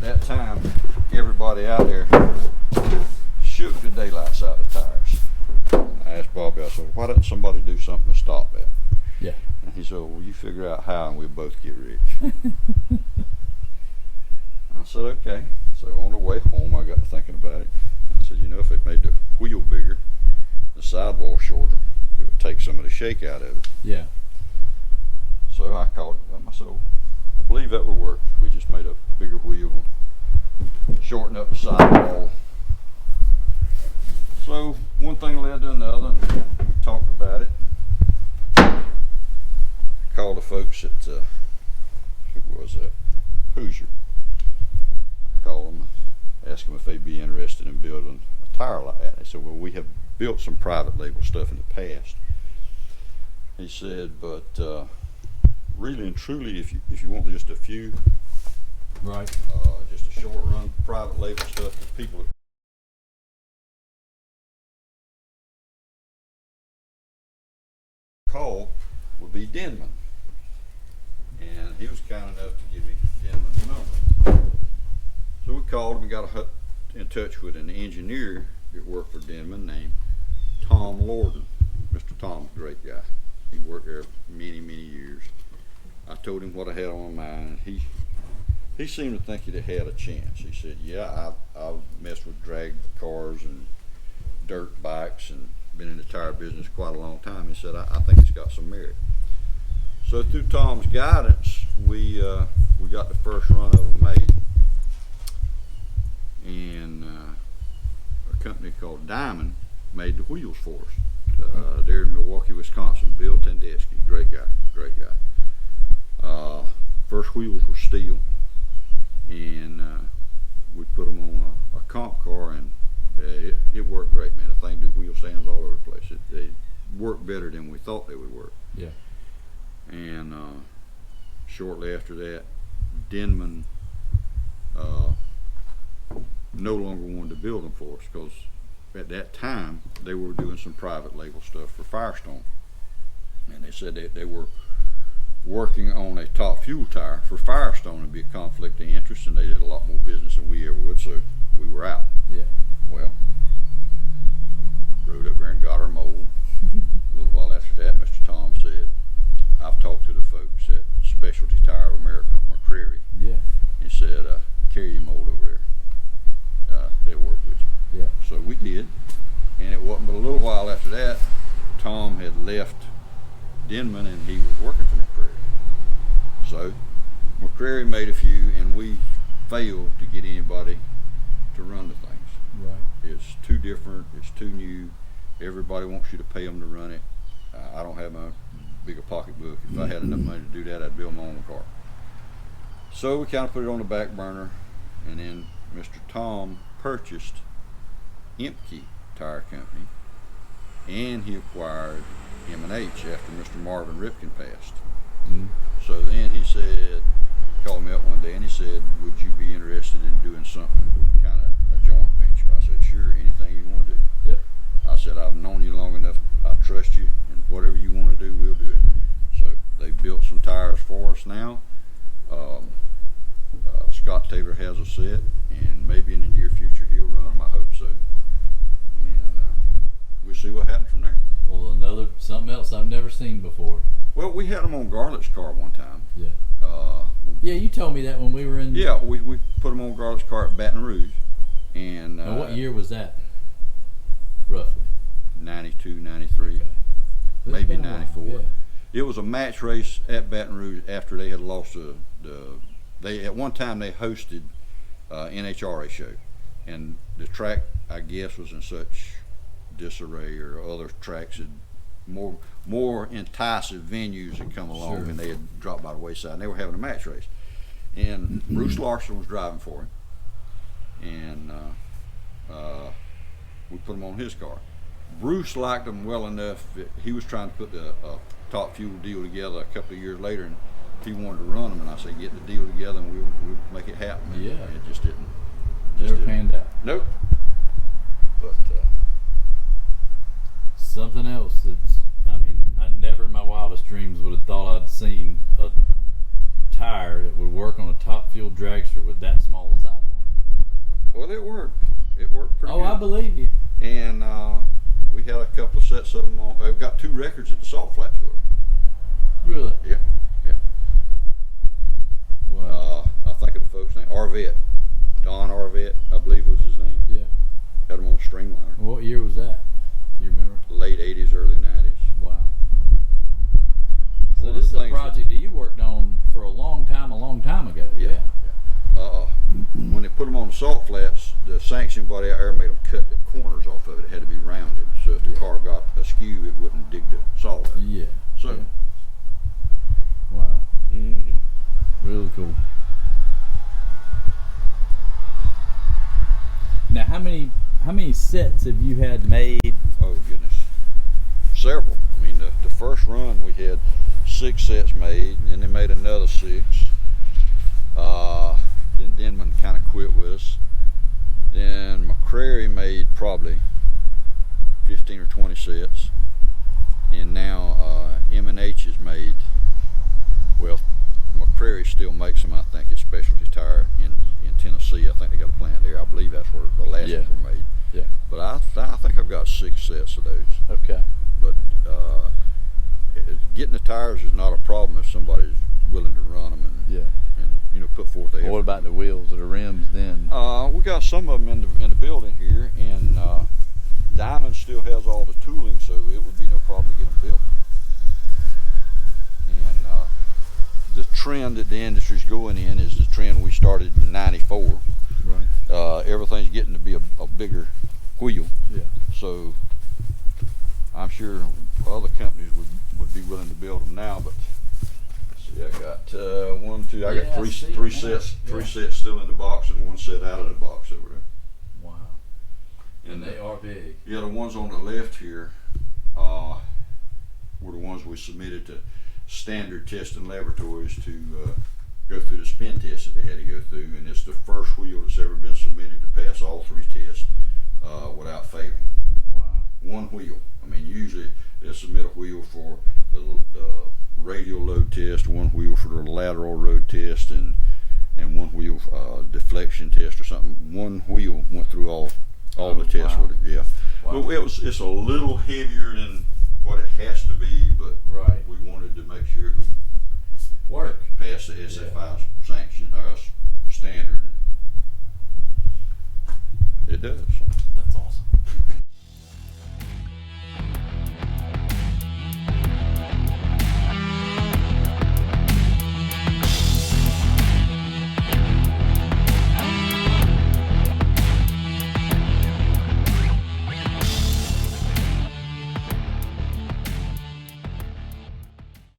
that time, everybody out there shook the daylights out of the tires. I asked Bobby, I said, why doesn't somebody do something to stop that? Yeah. And he said, well, you figure out how and we'll both get rich. I said, okay. So on the way home, I got to thinking about it. I said, you know, if it made the wheel bigger, the sidewall shorter, it would take some of the shake out of it. Yeah. So I called it myself. I believe that would work. We just made a bigger wheel, shorten up the sidewall. So one thing led to another, and we talked about it. I called the folks at, who was that? Hoosier. I called them, asked them if they'd be interested in building a tire like that. They said, well, we have built some private label stuff in the past. He said, but really and truly, if you want just a few, right, just a short run private label stuff that people call would be Denman. And he was kind enough to give me Denman's number. So we called him and got in touch with an engineer that worked for Denman named Tom Lorden. Mr. Tom's a great guy. He worked there many, many years. I told him what I had on my mind, and he seemed to think it had a chance. He said, yeah, I've messed with drag cars and dirt bikes and been in the tire business quite a long time. He said, I think it's got some merit. So through Tom's guidance, we got the first run of them made. And a company called Diamond made the wheels for us. They're in Milwaukee, Wisconsin. Bill Tendesky, great guy. First wheels were steel, and we put them on a comp car, and it worked great, man. The thing do wheel stands all over the place. They worked better than we thought they would work. Yeah. And shortly after that, Denman no longer wanted to build them for us, because at that time they were doing some private label stuff for Firestone, and they said that they were working on a top fuel tire for Firestone. It'd be a conflict of interest, and they did a lot more business than we ever would, so we were out. Yeah. Well, rode up there and got our mold. A little while after that, Mr. Tom said, I've talked to the folks at Specialty Tire of America, McCreary. Yeah. He said, carry your mold over there. They'll work with you. Yeah. So we did, and it wasn't but a little while after that, Tom had left Denman and he was working for McCreary. So McCreary made a few, and we failed to get anybody to run the things. Right. It's too different, it's too new, everybody wants you to pay them to run it. I don't have my big a pocketbook. If I had enough money to do that, I'd build my own car. So we kind of put it on the back burner, and then Mr. Tom purchased Emke Tire Company, and he acquired M&H after Mr. Marvin Ripken passed. Mm-hmm. So then he said, called me up one day and he said, would you be interested in doing something kind of a joint venture? I said, sure, anything you want to do. Yep. I said, I've known you long enough, I trust you, and whatever you want to do, we'll do it. So they built some tires for us now. Scott Taylor has a set, and maybe in the near future he'll run them. I hope so. And we'll see what happens from there. Well, something else I've never seen before. Well, we had them on Garlett's car one time. Yeah. Yeah, you told me that when we were in. Yeah, we put them on Garlett's car at Baton Rouge. And now what year was that, roughly? 92, 93, okay. Maybe 94. Yeah. It was a match race at Baton Rouge after they had lost at one time they hosted NHRA show, and the track, I guess, was in such disarray, or other tracks had more enticing venues had come along, sure. And they had dropped by the wayside, and they were having a match race, and Bruce Larson was driving for him, and we put him on his car. Bruce liked them well enough that he was trying to put the top fuel deal together a couple of years later, and he wanted to run them, and I said, get the deal together and we'll make it happen. And yeah. It just didn't. Never panned out. Nope. But something else that's, I never in my wildest dreams would have thought I'd seen a tire that would work on a top fuel dragster with that small a sidewall. Well, it worked. It worked pretty good. I believe you. And we had a couple of sets of them on. We've got 2 records at the Salt Flats with them. Really? Yeah, yeah. Wow. I think of the folks' name, Arvette. Don Arvette, I believe was his name. Yeah. Had them on Streamliner. What year was that? You remember? Late 80s, early 90s. Wow. So One of this is the a things project that you worked on for a long time ago. Yeah. When they put them on the Salt Flats, the sanction body out there made them cut the corners off of it. It had to be rounded, so if the car got askew, it wouldn't dig the salt out. Yeah. So, Yeah. Wow. mhm. Really cool. Now, how many sets have you had made? Oh goodness, several. I mean, the first run we had 6 sets made, and then they made another 6. Then Denman kind of quit with us. Then McCrary made probably 15 or 20 sets, and now M&H has made. Well, McCrary still makes them. I think it's Specialty Tire in Tennessee. I think they got a plant there. I believe that's where the last ones were made. Yeah. But I think I've got 6 sets of those. Okay. But getting the tires is not a problem if somebody's willing to run them and put forth the effort. What about the wheels or the rims then? We got some of them in the building here, and Diamond still has all the tooling, so it would be no problem to get them built. And the trend that the industry's going in is the trend we started in '94. Right. Everything's getting to be a bigger wheel. Yeah. So I'm sure other companies would be willing to build them now, but see, I got 1, 2, I got three sets, 3 sets still in the box and 1 set out of the box over there. Wow. And they are big. Yeah, the ones on the left here were the ones we submitted to standard testing laboratories to go through the spin test that they had to go through, and it's the first wheel that's ever been submitted to pass all 3 tests without failing. Wow. 1 wheel. I mean, usually they'll submit a wheel for the radial load test, 1 wheel for the lateral road test, and 1 wheel deflection test or something. 1 wheel went through all the tests with it. Yeah. Wow. Well, it's a little heavier than what it has to be, but Right. we wanted to make sure it would Work. pass the SFI sanction standard. It does.